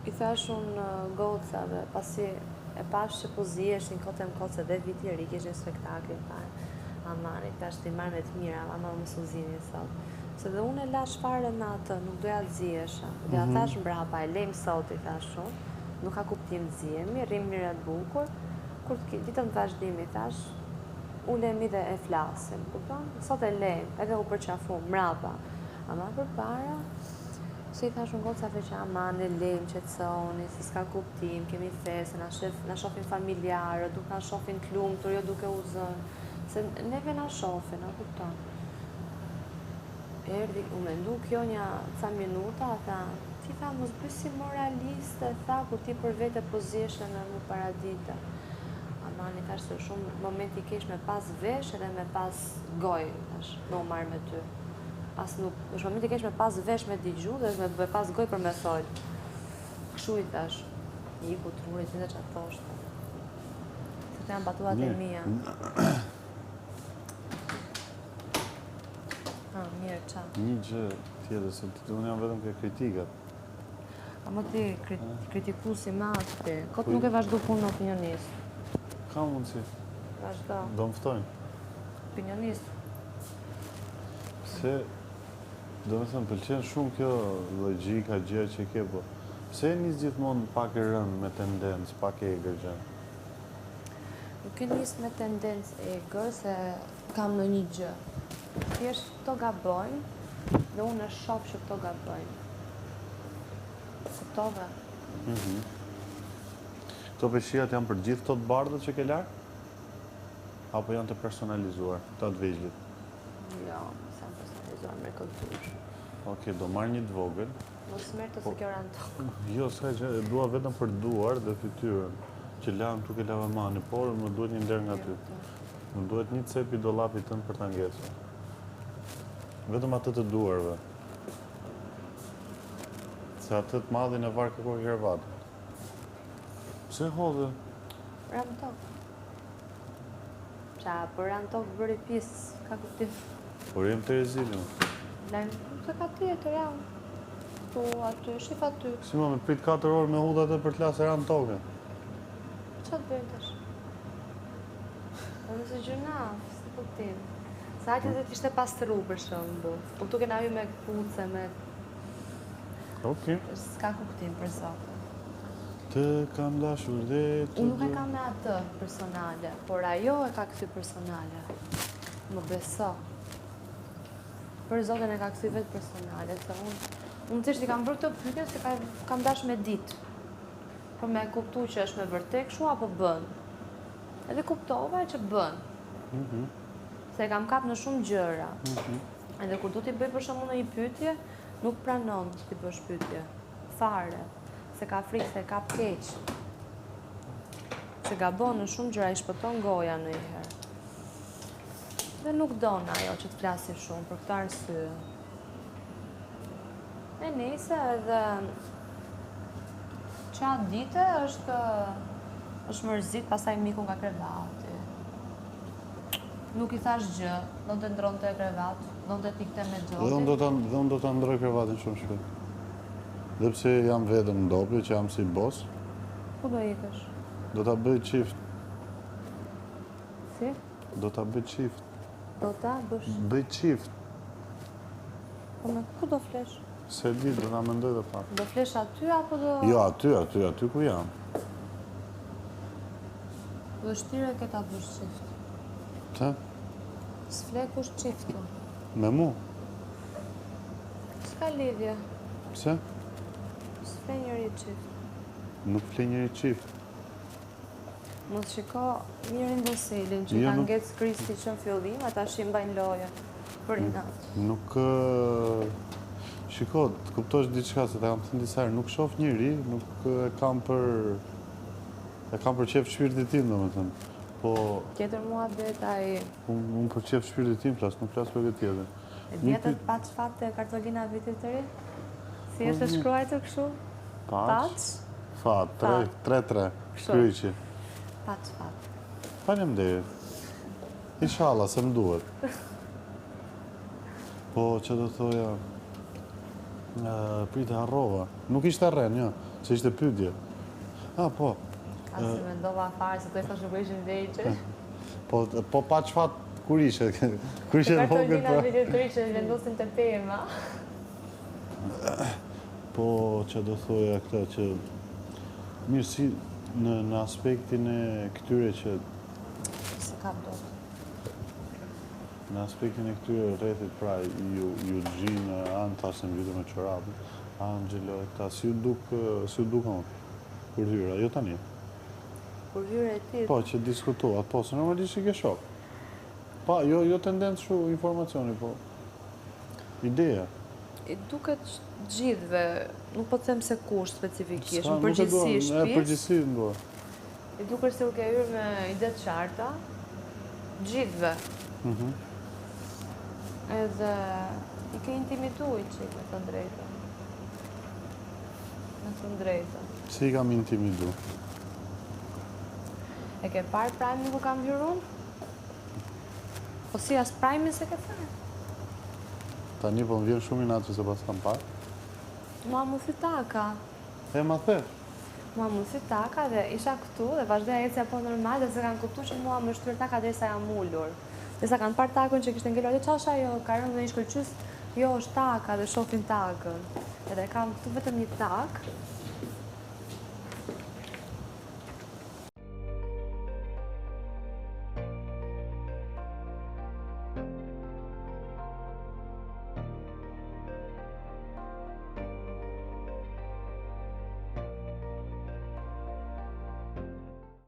I thash unë gocave, pasi e pash që po ziheshin kote më kote dhe viti i ri, kishin spektakli, amani, tash t'i marrë me të mira, ama më su zini sot. Se dhe unë e lash fare në atë, nuk doja të zihesha. Dhe a thash mbrapa, e lejmë sot, i thash unë, nuk ka kuptim të zihemi, rrim mirë të bukur, kur ditën të vazhdimi, thash, ulemi dhe e flasim, kupton? Sot e lejmë, edhe u përqafu, mbrapa. Ama përpara, se i thash unë gocave që aman e lejmë qetësoni, si s'ka kuptim, kemi fesë, na shofin familjarë, duke na shofin t'lumtur, jo duke u zënë. Se neve na shofin, a kupton? Erdi, u mendu kjo një ca minuta, tha, ti tha, mos bëj si moraliste, tha, kur ti për vete po zjeshe në mu paradita. Amani, thash se shumë momenti kesh me pas vesh edhe me pas goj, thash, me u marrë me ty. Pas nuk, është momenti kesh me pas vesh me digju dhe me pas goj për me thojt. Këshu i thash, i ku trurit, një dhe që atë thoshtë. Se të janë batuat e mija. Mirë, qa. Një gjë tjetër, se të unë jam vetëm ke kritikat. A më ti kritiku si ma ti, këtë nuk e vazhdu punë në opinionist. Ka mundësi. Vazhdo. Do më ftojnë. Opinionist. Se, do me thëmë, pëlqen shumë kjo logjika, gjëja që ke, po. Pse e njës gjithmonë pak e rënë me tendencë, pak e egrë gjë? Nuk e njësë me tendencë egrë, se kam në një gjë. Thjesht këto gabojnë, dhe unë e shoh që këto gabojnë. Kuptove? Këto peshijat janë për gjithë këto të bardhët që ke larë? Apo janë të personalizuar, të atë veçlit? Jo, sa në personalizuar me kulturë. Oke, do marrë një të vogël. Mos merë të se kjo ranë tokë. Jo, s'ka që dua vetëm për duar dhe fytyrën, që lanë tuk e lavamani, por më duhet një ndër nga ty. Më duhet një cep i dollapit tënë për të ngesur. Vetëm atë të duarve. Se atë të madhin e varë këko i hervatë. Pse hodhe? Ranë tokë. Qa, për ranë tokë bëri pisë, ka kuptim. Por jem të rezilin. Lajmë, të ka tjetër jam. Po, aty, shif aty. Si më me prit 4 orë me hudhe atë për t'lasë ranë toke. Qa të bëjmë tash? Nëse gjunaf, si kuptim. Sa hajtë dhe t'ishte pastru për shembull. Po këtu kena hy me kpuce, me... Oke. S'ka kuptim për zotë. Të kam dashur dhe të... Unë nuk e kam me atë personale, por ajo e ka këthy personale. Më beso. Për zotën e ka këthy vetë personale, se unë të ishtë i kam bërë këtë pyetje se kam dash me ditë. Për me kuptu që është me vërtet kështu apo bën. Edhe kuptova që bën. Se kam kap në shumë gjëra. Edhe kur du t'i bëj për shembull në një pyetje, nuk pranon t'i bësh pyetje. Fare. Se ka frikë, se ka keq. Se gabon në shumë gjëra, i shpëton goja ndonjëherë. Dhe nuk don ajo që të flasim shumë për këtë arsye. E nejse edhe qatë dite është mërzit, pasaj miku nga krevati. Nuk i thash gjë, do të ndronte e krevat, do të tikte me gjotin. Dhe unë do të ndroj krevatin shumë shpejt. Dhe pse jam vetëm në dobi, që jam si boss. Ku do ikësh? Do t'a bëj qift. Si? Do t'a bëj qift. Do t'a bësh? Bëj qift. Po me ku do flesh? Se di, do t'a mendoj dhe pak. Do flesh aty apo do... Jo, aty ku jam. Do shtire këta bësh qift. Të? S'fle kush qiftu. Me mu? S'ka lidhje. Pse? S'fle njëri qift. Nuk fle njëri qift. Mos shiko Mirin Voselin që ka ngec Kristi që në fillim, ata shimbajnë loje për i natë. Nuk... Shiko, të kuptosh diçka, se ta kam thënë disa herë, nuk shoh njëri, nuk e kam për... E kam për qef shpirtit tim, do me thënë. Po... Tjetër mua beta i... Unë për qef shpirtit tim flas, nuk flas për këtë tjetër. E vjetët Paç Fat të Kartolina vitit të ri? Si është e shkruajtur kështu? Paç? Fat, 3-3, shkryqi. Paç Fat. Faleminderit. Inshallah, se më duhet. Po, që do thoja... Prite harrova. Nuk ishte arren, jo. Që ishte pyetje. Po. Ka se mendova fare, se të e thash nuk ishin veqe. Po pa që fat, kur ishe? Kur ishe Të në vogël, kartonina vjetëri që vendosin të pema. Po, që do thoja këta që... Mirë, si në aspektin e këtyre që... Se kam do. Në aspektin e këtyre rrethit, pra, ju gjinë, anë ta se mbitu me qërabë, Angelo, këta, si u dukon, kur hyra, jo tani. Kur hyre e ti... Po, që diskutuat, po, se normalisht i ke shok. Pa, jo tendencë shu informacioni, po, ideja. I duket gjithve, nuk po të them se kush specifikisht, në përgjithsi shtëpisë. Përgjithsi në duar. I duket se u ke hyrë me ide të qarta, gjithve. Edhe i ke intimitu i qik me të drejtën. Me të drejtën. Si i kam intimitu? E ke parë prajmin ku kam hyrë unë? Po si as prajmin se ke thënë? Tani po më vjen shumë inatë që se pas kam parë. Mua mu fitaka. E ma the. Mua mu fitaka dhe isha këtu dhe vazhdoja ecja po normal dhe se kanë kuptu që mua më shtyr taka dhe sa jam ullur. Dhe sa kanë parë takën që kishtë ngelluar, dhe qasha jo, ka rënë dhe një shkëllqys, jo është taka dhe shofin takën. Edhe kam këtu vetëm një takë,